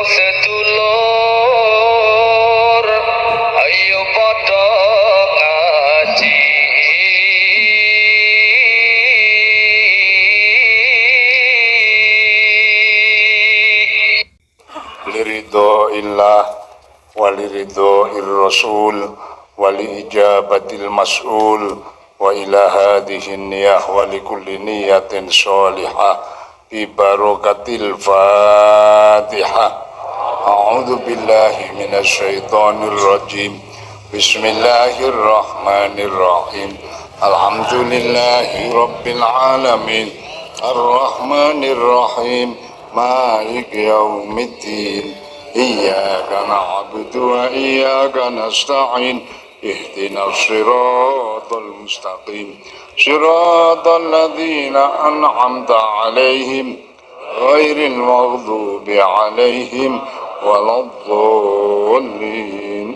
sedulur ayo padha ngaji liridho illah waliridho ir-rasul wali ijabatil mas'ul wa ila hadhihi niyah wa likulli niyatin sholihah bi barakatil fatihah. A'udzu billahi minasy syaithanir rajim. Bismillahirrahmanirrahim. Alhamdulillahi rabbil alamin. Arrahmanir rahim. Maliki yaumiddin. Iyyaka na'budu wa iyyaka nasta'in. Ihdinas siratal mustaqim. Siratal ladzina an'amta 'alaihim ghairil maghdubi 'alaihim waladdallin.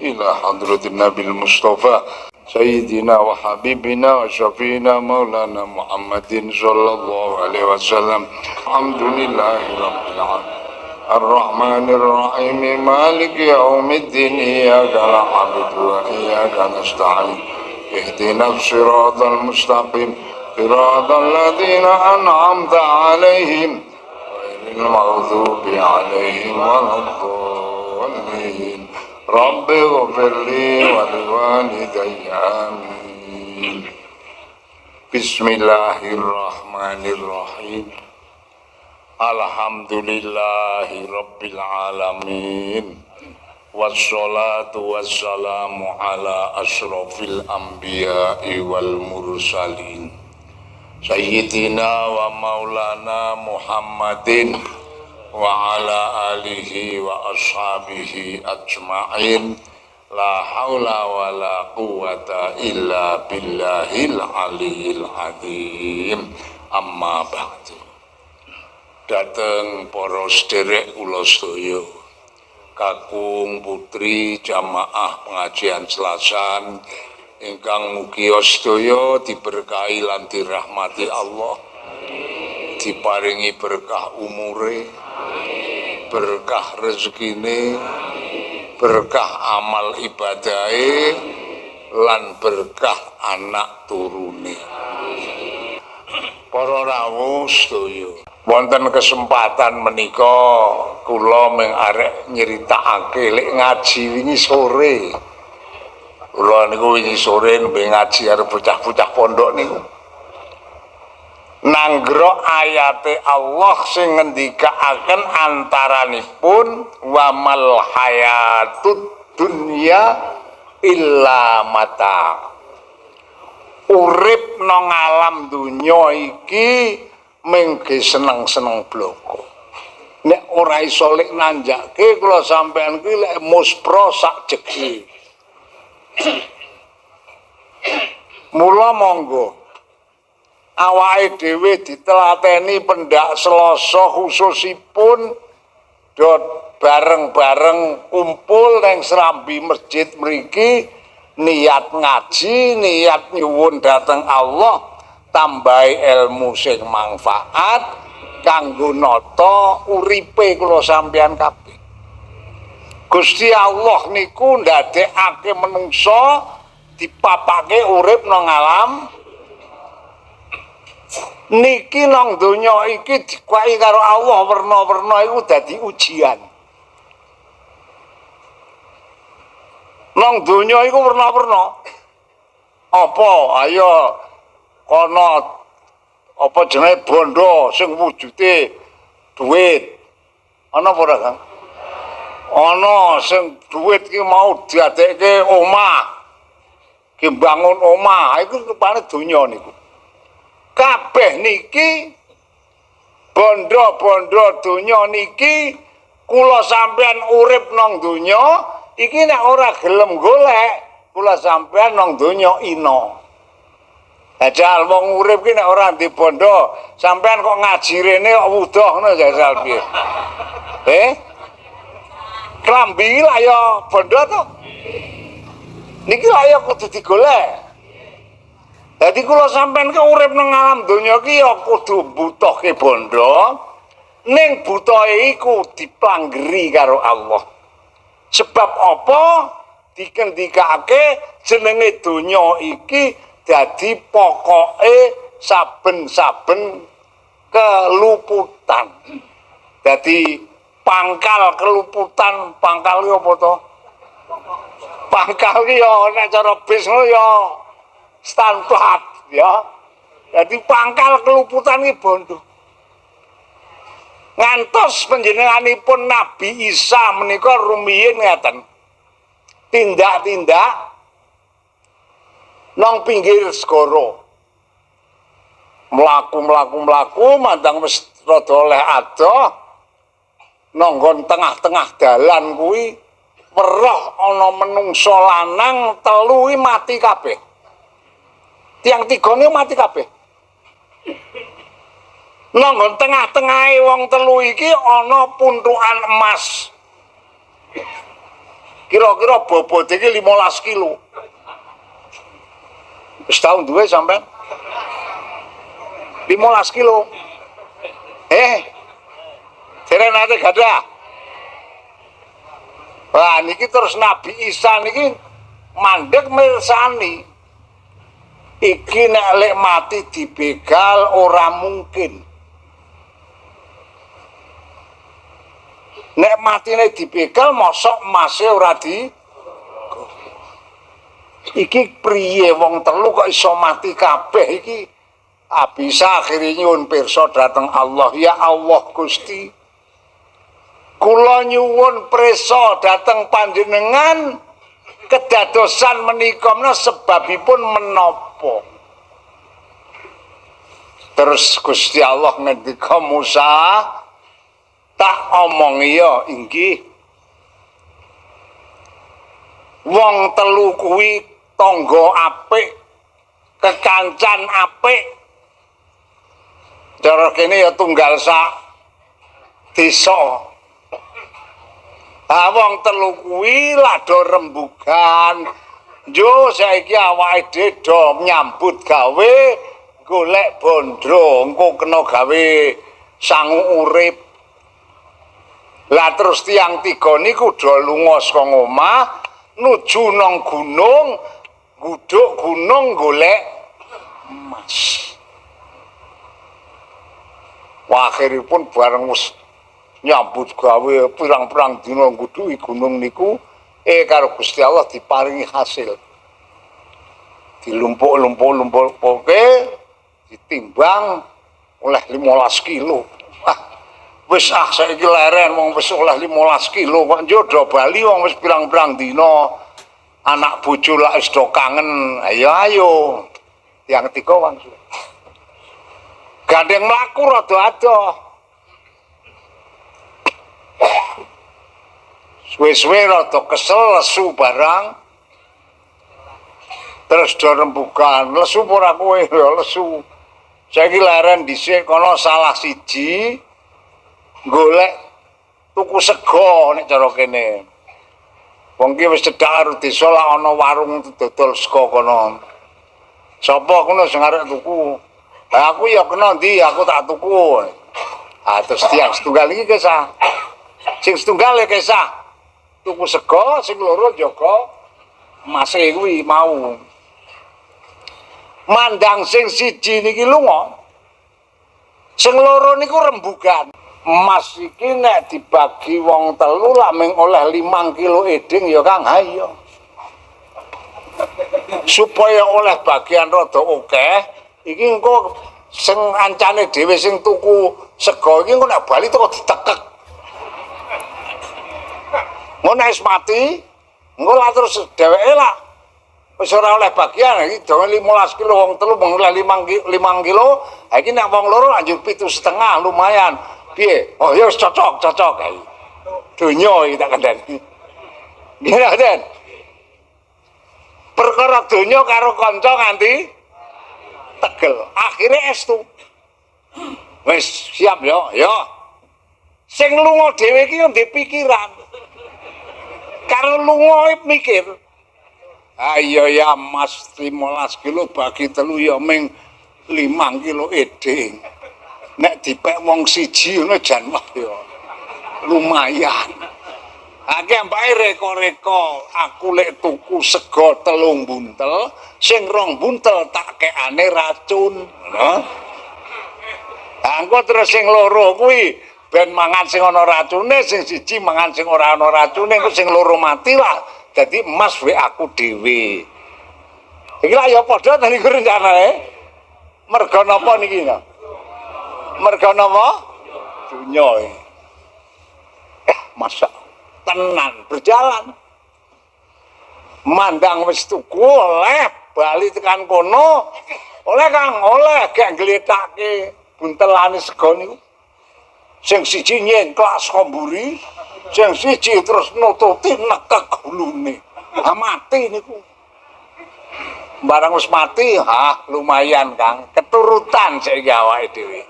Ila hadratin nabil mustafa sayyidina wa habibina wa syafiina maulana Muhammadin sallallahu alaihi wasallam. Alhamdulillahi rabbil alamin. Ar-Rahmanir Rahim. Maliki yaumiddin. Iyyaka na'budu wa iyyaka nasta'in. Ihdinas siratal mustaqim. Siratal ladzina an'amta 'alaihim ghairil maghdubi 'alaihim waladdallin. Rabbi ighfirli wa liwalidayya amin. Bismillahirrahmanirrahim. Alhamdulillahi rabbil alamin. Wassalatu wassalamu ala asyrafil anbiya'i wal mursalin Sayyidina wa maulana Muhammadin wa ala alihi wa ashabihi ajma'in. La haula wa la quwata illa billahil aliyil azim. Amma ba'du. Dateng para sederek kula sedaya, kakung putri jamaah pengajian Selasan ingkang mugi sedaya diberkahi lan dirahmati Allah, diparingi berkah umure, berkah rezekine, berkah amal ibadahe lan berkah anak turune. Para rawuh sedaya, wonten kesempatan menika kula mung arek nyeritakake lek ngaji wingi sore. Kula niku wingi sore nembe ngaji arep bocah-bocah pondok niku. Nanggrok ayate Allah sing ngendikaaken antaranipun wa mal hayatud dunya illa mata. Urip nang alam dunya iki mengke seneng-seneng bloko. Nek ora iso lek nanjake kula sampean kuwi lek muspro sak jegi. Mula monggo awake dhewe ditelateni pendak Selasa khususipun dot bareng-bareng kumpul nang serambi masjid mriki niat ngaji, niat nyuwun dhateng Allah tambahi ilmu sing manfaat kanggo nata uripe kula sampeyan kabeh. Gusti Allah niku ndadekake menungsa dipapake urip nang alam niki nang donya iki dikwai karo Allah werna-werna iku dadi ujian. Nang donya iku werna-werna. Apa? Ayo kono apa jenenge bondo sing wujude duit. Ana apa ora, Kang? Ana sing duit iki mau diadekke omah. Ki bangun omah, iku rupane donya niku. Kabeh niki bondo-bondo donya niki kula sampean urip nang donya iki nek ora gelem golek kula sampean nang donya ina. Jajal wong urip ki nek ora ndek bondo, sampean kok ngaji rene kok wudoh ngono jajal piye? Klambi lah ya bondo to. Niki lah ya kudu digolek. Dadi kula sampean ki urip nang alam donya ki ya kudu butuhke bondo, ning butohe iku diplanggeri karo Allah. Sebab apa? Dikendikake jenenge donya iki dadi pokoke saben-saben keluputan. Dadi pangkal keluputan, pangkal iki apa to? Pangkal iki ya nek cara bis ngono ya standar ya. Dadi pangkal keluputan iki bondo. Ngantos panjenenganipun Nabi Isa menika rumiyin ngeten. Tindak-tindak nang pinggir segara. Mlaku mandang wis rada oleh adoh nang tengah-tengah dalan kuwi weruh ana menungsa lanang telu iki mati kabeh. Tiang tigane mati kabeh. Nang tengah-tengahe wong telu iki ana puntukan emas. Kira-kira bobot iki 15 kilo. Wis tau duwe sampean? 15 kilo. Dereng nate gadah. Wah niki terus Nabi Isa niki mandeg mirsani. Iki nek lek mati dibegal ora mungkin. Nek matine dibegal mosok emase ora di iki priye wong telu kok iso mati kabeh iki. Bisa akhire nyuwun pirsa dhateng Allah. Ya Allah Gusti, kula nyuwun prisa dhateng panjenengan kedadosan menika sebabipun menapa. Terus Gusti Allah ngendika Musa, tak omong iya inggih. Wong telu kuwi tangga apik, kekancan apik. Cara kene ya tunggal sak desa. Wong telu kuwi lak do rembugan. Yo saiki awake dhewe do nyambut gawe golek bondo, engko kena gawe sangu urip. Lah terus tiang tiga niku do lunga saka omah nuju nang gunung, guduk gunung golek emas. Wah akhiripun bareng wis nyambut gawe pirang-pirang dina ngguduki gunung niku karo Gusti Allah diparingi hasil. Dilumpuk-lumpuk-lumpuke ditimbang oleh 15 kilo. Wis saiki leren wong wis oleh 15 kilo kok njodo bali wong wis pirang-pirang dina. Anak bojo lak wis do kangen. Ayo. Yang ketiga wong gandeng mlaku rada adoh. Suwe-suwe rada kesel lesu barang. Terus do rembugan, lesu ora kowe ya lesu. Saiki leren dhisik kono salah siji golek tuku sego nek cara kene. Wong ki wis cedhak karo desa lak ana warung dodol sego kono. Sapa kono sing arep tuku? Aku ya kena ndi, aku tak tuku. Terus tiang setunggal iki kesah. Sing setunggal ya kesah. Tuku sego, sing loro jaga emase kuwi mau. Mandang sing siji niki lunga. Sing loro niku rembugan. Emas iki nek dibagi wong telu lak mung oleh 5 kilo eding ya Kang. Ayo. Supaya oleh bagian rada akeh, iki engko sing ancane dhewe sing tuku sego iki engko nek bali teko ditekek. Ngono wis mati, engko lak terus dheweke lak wis ora oleh bagian iki dong 15 kilo wong telu mung oleh 5 kilo. Ha iki nek wong loro anjur 7,5 lumayan. Piye? Oh ya wis cocok kae. Donya iki tak kandhani. Nggih, Den. Perkara donya karo kanca nganti tegel. Akhire estu. Wis siap ya. Sing lunga dhewe iki yo ndek pikiran. Karo lunga mikir. Ayo ya Mas 15 kilo bagi telu ya ming 5 kilo eding. nek dipek wong siji ngono jan wah ya lumayan. Akeh ambake reko-reko aku lek tuku sego 3 buntel, sing 2 buntel tak kekane racun. Ngono. Engko terus sing loro kuwi ben mangan sing ana racune, sing siji mangan sing ora ana racune, engko sing loro mati lah. Dadi emas wek aku dhewe. Iki lah ya padha ta niku rencanane. Merga napa niki ya? Merga napa? Dunya. Masa tenan berjalan. Mandang wis tuku oleh bali tekan kono. Oleh Kang, oleh gek ngletake buntelane sego niku. Sing siji nyengklak skomburi, sing siji terus nututi nekek gulune. Ha mati niku. Barang wis mati, lumayan Kang, keturutan saiki awake dhewe.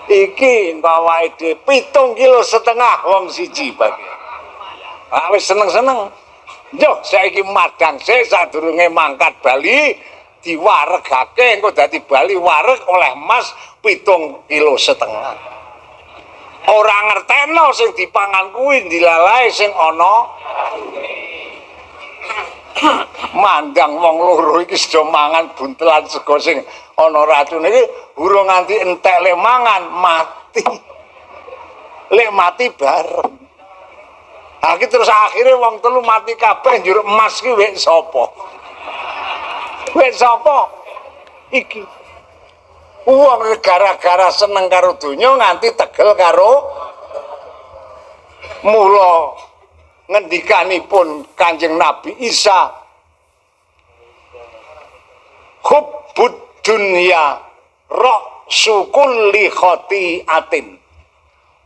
Iki awake dhewe 7,5 kilo wong siji bagi. Wis seneng-seneng. Yo saiki madang sik sadurunge mangkat Bali diwaregake engko dadi Bali wareg oleh emas 7,5 kilo. Ora ngerteno sing dipangan kuwi dilalae sing ana mandang wong loro iki sedo mangan buntelan sego sing ana racun iki urung nganti entek lek mangan mati. Lek mati bareng. Iki terus akhirnya wong telu mati kabeh njur emas ki wek sapa? Wek sapa? Iki. Wong gara-gara seneng karo donya nganti tegel karo mula ngendikanipun Kanjeng Nabi Isa hubbud dunya ra'su kulli khati'atin.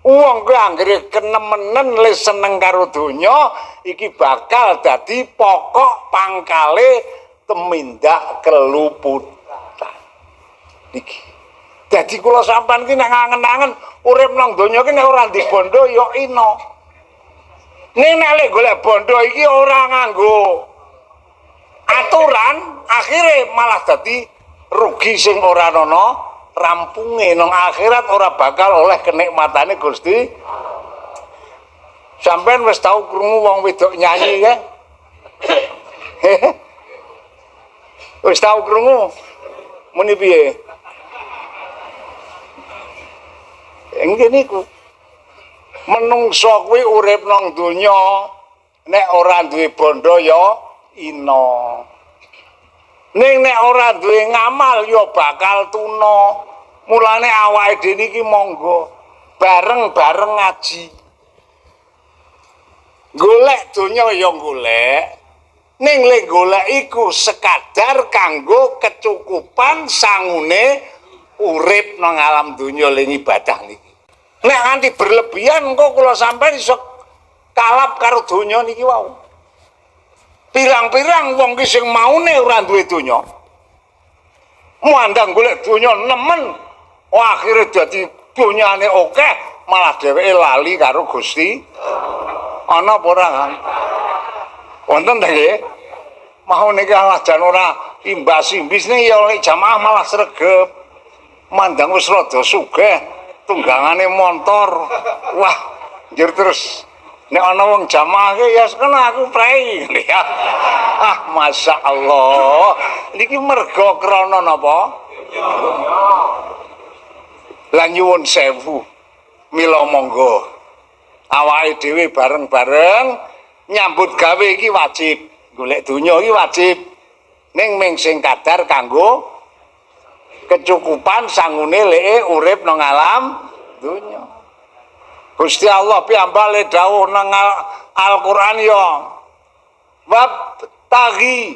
Wong kuwi anggere kenemenen le seneng karo donya iki bakal dadi pokok pangkale temindak keluputan. Niki. Dadi kula sampean ki nek ngangen-angen urip nang donya ki nek ora ndi bondo ya ina. Ning nek lek golek bondo iki ora nganggo aturan, akhire malah dadi rugi sing ora ana rampunge nang akhirat ora bakal oleh kenikmatane Gusti. Sampeyan wis tau krungu wong wedok nyanyi ya? Wis tau krungu? Muni piye? Engge niku. Menungso kuwi urip nang donya nek ora duwe bondo ya ina. Ning nek ora duwe ngamal ya bakal tuna. Mulane awake dhewe iki monggo bareng-bareng ngaji. Golek donya ya golek. Ning lek golek iku sekadar kanggo kecukupan sangune urip nang alam donya ling ibadah niki. Nek nganti berlebihan engko kula sampeyan iso kalap karo donya niki wau. Pirang-pirang wong ki sing maune ora duwe donya. Mandang golek donya nemen, akhire dadi donyane akeh, malah dheweke lali karo Gusti. Ana apa ora, Kang? Wonten ta nggih? Mau niki alajan ora imbas-imbis nih ya oleh jamaah malah sregep. Mandang wis rada sugih, tunggangane montor. Wah, njur terus nek ana wong jamaah ki ya kena aku prei ya. Masyaallah. Niki merga krana napa? Lah nyuwun sewu. Mila monggo. Awake dhewe bareng-bareng nyambut gawe iki wajib. Golek donya iki wajib. Ning ming sing kadar kanggo kecukupan sangune leke urip nang alam donya. Gusti Allah piyambak dawuh nang Al-Qur'an ya. Wabtaghi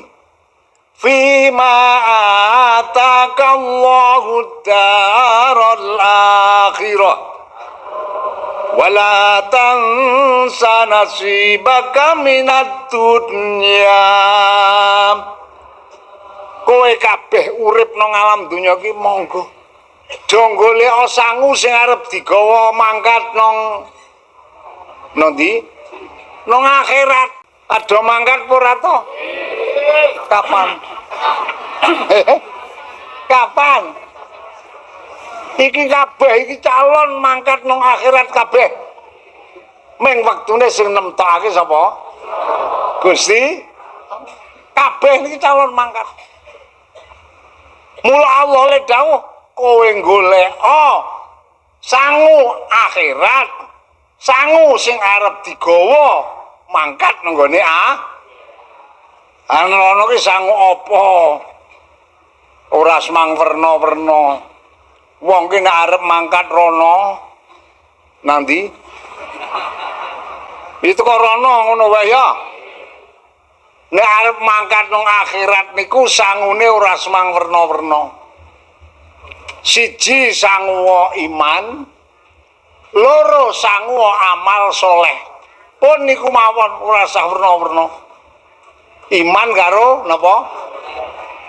fima atakallahu daral akhirah wala tansa nasibaka minad dunya. Kowe kabeh urip nang alam donya ki monggo do golek sangu sing arep digawa mangkat nang ndi? Nang akhirat. Ada mangkat ora to? Kapan? Kapan? Iki kabeh iki calon mangkat nang akhirat kabeh. Ming wektune sing nemtokake sapa? Gusti. Kabeh iki calon mangkat. Mula Allah le dawuh kowe golek sangu akhirat, sangu sing arep digawa mangkat nang gone ana ki sangu apa? Ora semang werna-werna. Wong ki nek arep mangkat rono nanti itu kok rono ngono wae ya. Nek arep mangkat nang akhirat niku sangune ora semang werna-werna. Siji sangu iman, loro sangu amal soleh. Pun niku mawon ora usah werna-werna. Iman karo napa?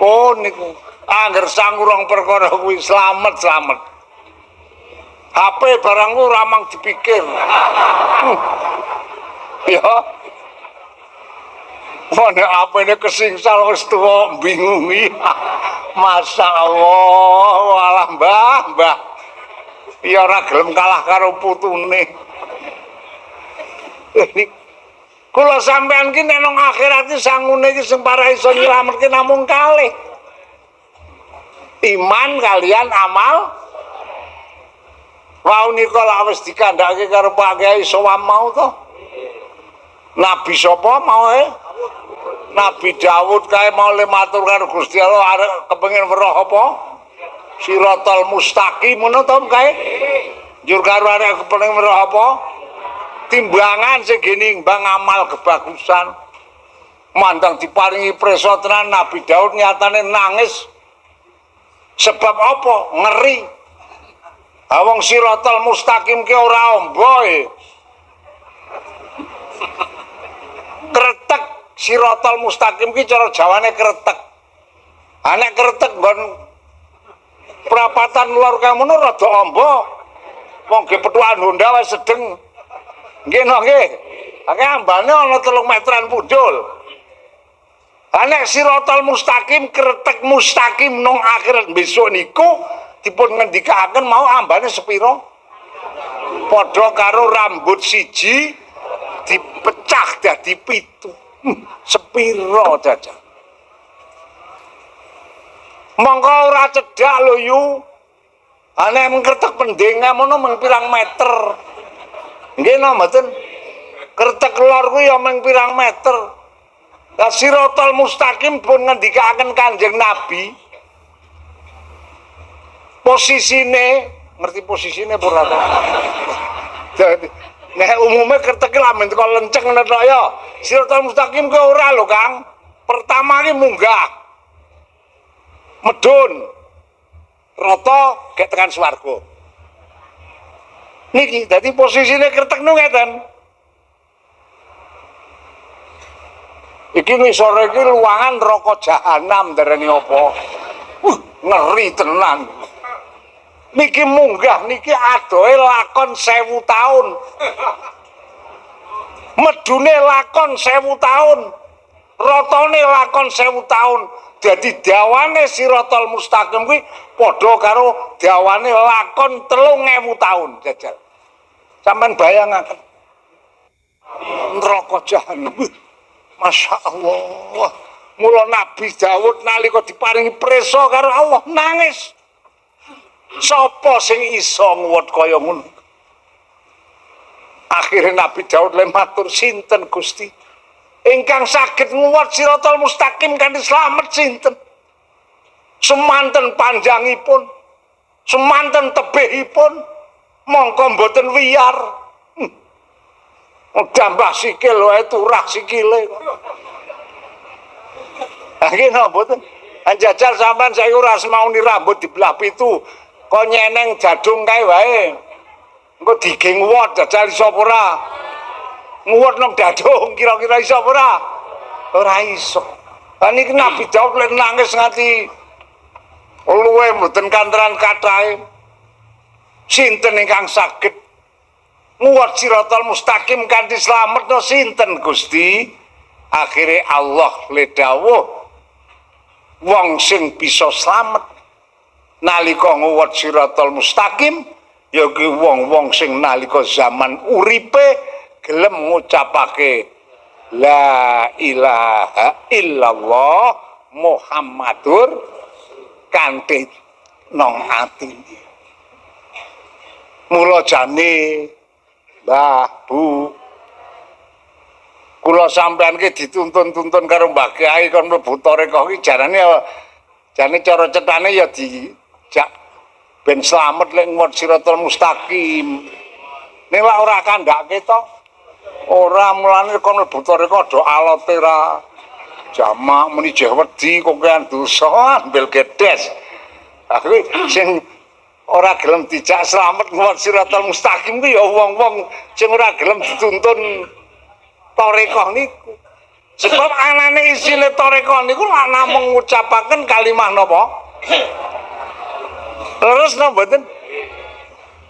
Pun niku angger sangu rong perkara kuwi slamet. HP barangku ramang dipikir. Ya. Mana apa ini kesingsal wis tuwa bingung iki. Masya Allah, walah mbah. Ya ora gelem kalah karo putune. Kula sampean ki nek nang akhirat iki sangune iki sing parah iso nyelametke namung kalih. Iman kalian amal. Wau nika lak wis dikandhake karo Pak Kyai Sowan mau to. Nabi sapa mau Nabi Daud kae mau le matur karo Gusti Allah arek kepengin weruh apa? Siratal mustaqim ngono to kae. Njur karo arek kepengin weruh apa? Timbangan sing nimbang amal kebagusan. Mandang diparingi presa tenan Nabi Daud nyatane nangis. Sebab apa? Ngeri. Wong siratal mustaqim ki ora omboe. Kretek siratal mustaqim ki cara Jawane kretek. Nek kretek nggon prapatan luar kamono rada amba. Wong ge petuan Honda wis sedeng. Nggih no nggih. Akeh ambane ana 3 meteran pundhul. Nek siratal mustaqim kretek mustaqim nang akhirat besok niku dipun ngendikaken mau ambane sepira? Padha karo rambut siji dipecah dadi 7. Sepira dadak. Mongko ora cedhak lho yu. Nek mengkertek pendenga mono mung pirang meter. Nggih no mboten. Kertek lor kuwi ya mung pirang meter. Lah siratal mustaqim pun ngendikaken Kanjeng Nabi. Posisine, ngerti posisine ora to? Dadi nek umume kertek ki lamen teko lenceng ngono tok ya. Siratal mustaqim ki ora lho, Kang. Pertama ki munggah. Medun. Rata gek tekan swarga. Niki dadi posisine kertek nu ngeten. Iki ngisore iki luangan neraka jahanam darani apa? Ngeri tenan. Niki munggah niki adohe lakon 1000 taun. Medune lakon 1000 taun. Ratane lakon 1000 taun. Dadi dawane siratal mustaqim kuwi padha karo dawane lakon 3000 taun jajal. Sampeyan bayangaken. Neraka jahanam. Masya Allah. Mula Nabi Daud nalika diparingi presa karo Allah nangis. Sapa sing iso nguwat kaya ngono? Akhire Nabi Daud le matur, sinten Gusti? Ingkang saged nguwat siratal mustaqim kanthi slamet sinten? Semanten panjangipun, semanten tebihipun, mongko mboten wiyar. Dambah sikil wae turah sikile kok. Nggih napa mboten? Anjajal sampean saiki ora semauni rambut dibelah 7. Kok nyeneng jadung kae wae. Engko dige nguwat jajal iso apa ora? Nguwat nang dadung kira-kira iso apa ora? Ora iso. Lah niki Nabi Daud lek nangis nganti luwe mboten kanteran kathahe. Sinten ingkang saged nguwat siratal mustaqim kanthi slamet no sinten Gusti? Akhire Allah le dawuh wong sing bisa slamet nalika nguwat siratal mustaqim ya ki wong-wong sing nalika zaman uripe gelem ngucapake la ilaha illallah Muhammadur kanthi nang atine. Mula jane Mbah Bu kula sampean ki dituntun-tuntun karo Mbah Kyai kon mlebu tarekah ki jane cara cetane ya dijak ben slamet lek nguwat siratal mustaqim. Ning lak ora kandhake to. Ora mulane kon mlebu tarekah do alotera jamak muni jeh wedi kokean dosa ambil gedes. Aku sing ora gelem dijak slamet nguwat siratal mustaqim ku ya wong-wong sing ora gelem dituntun tarekah niku. Sebab anane isine tarekah niku lak namung ngucapaken kalimah napa? Terus napa mboten?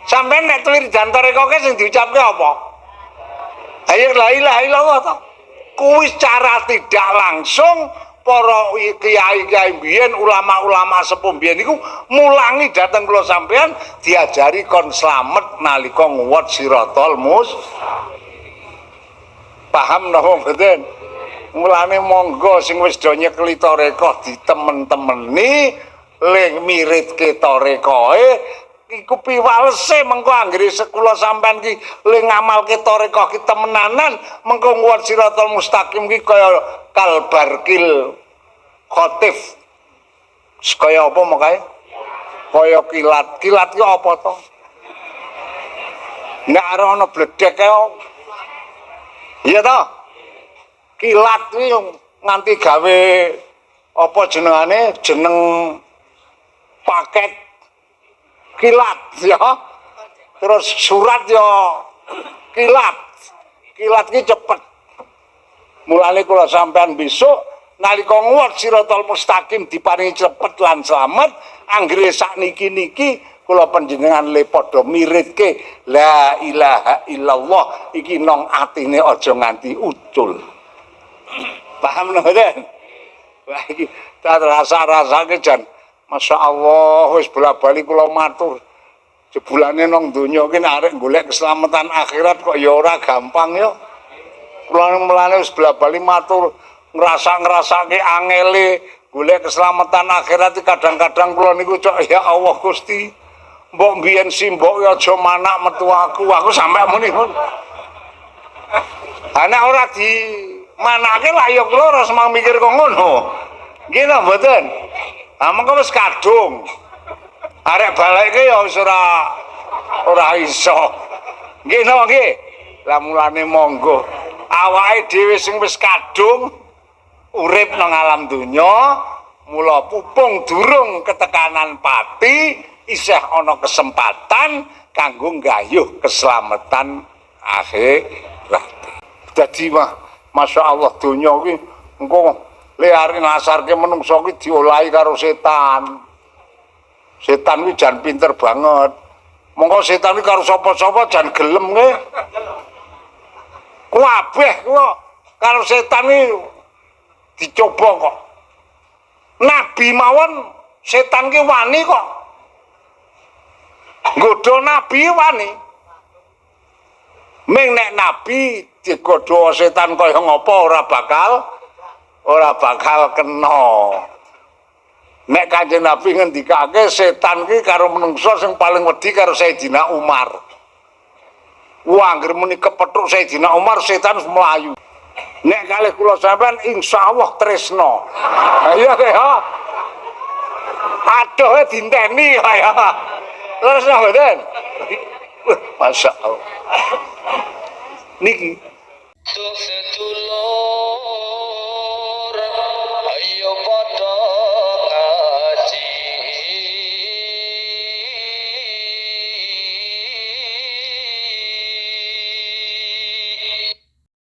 Sampeyan nek wiridan tarekah sing diucapke apa? Ayo la ilaha illallah to. Kuwi cara tidak langsung para kiai-kiai biyen, ulama-ulama sepuh biyen niku mulangi dateng kula sampean diajari kon slamet nalika nguwat siratal paham napa mboten? Mulane monggo sing wis do nyekeli tarekah ditemen-temeni ling miritke tarekahe iku piwalese mengko anggere sekula sampean ki ling ngamalke tarekah ki temenanan mengko nguwat siratal mustaqim ki kaya kalbarkil khotif kaya apa makae kaya kilat ki apa to nek ana bledek kaya iya to kilat kuwi nganti gawe apa jenengane jeneng paket kilat ya terus surat ya kilat ki cepet mulane kula sampean besok nalika nguwat siratal mustaqim diparingi cepet lan slamet anggere sakniki-niki kula panjenengan le padha miritke la ilaha illallah iki nang atine aja nganti ucul paham mboten wah iki tak rasa-rasake jan masyaallah wis bola-bali kula matur jebulane nang donya ki arek golek keselamatan akhirat kok ya ora gampang ya kula mulane wis bola-bali matur ngrasake angele golek keselamatan akhirat kadang-kadang kula niku cok ya Allah Gusti mbok mbiyen simbok ya aja manak metu aku sampe muni anak ora di manake lah ya kula ora semang mikir kok ngono nggih to mboten ha mengko wis kadung arek baleke ya wis ora iso nggih napa nggih lah mulane monggo awake dhewe sing wis kadung urip nang alam donya mula pupung durung ketekanan pati isih ana kesempatan kanggo nggayuh keselamatan akhirat. Dadi masyaallah donya kuwi engko leare nasarke menungso kuwi diolahi karo setan. Setan kuwi jan pinter banget. Monggo setan kuwi karo sapa-sapa jan gelem nggih. Kabeh kok karo setan kuwi dicoba kok. Nabi mawon setan ki wani kok. Nggodha nabi wani. Ming nek nabi digodha setan kaya ngapa ora bakal kena. Nek Kanjeng Nabi ngendikake setan ki karo menungso sing paling wedi karo Sayyidina Umar. Wah, anggere muni kepethuk Sayyidina Umar setan mlayu. Nek kalih kula sampean insyaallah tresno. Ayo ya. Aduh dinteni ya. Terus mboten. Masyaallah. Niki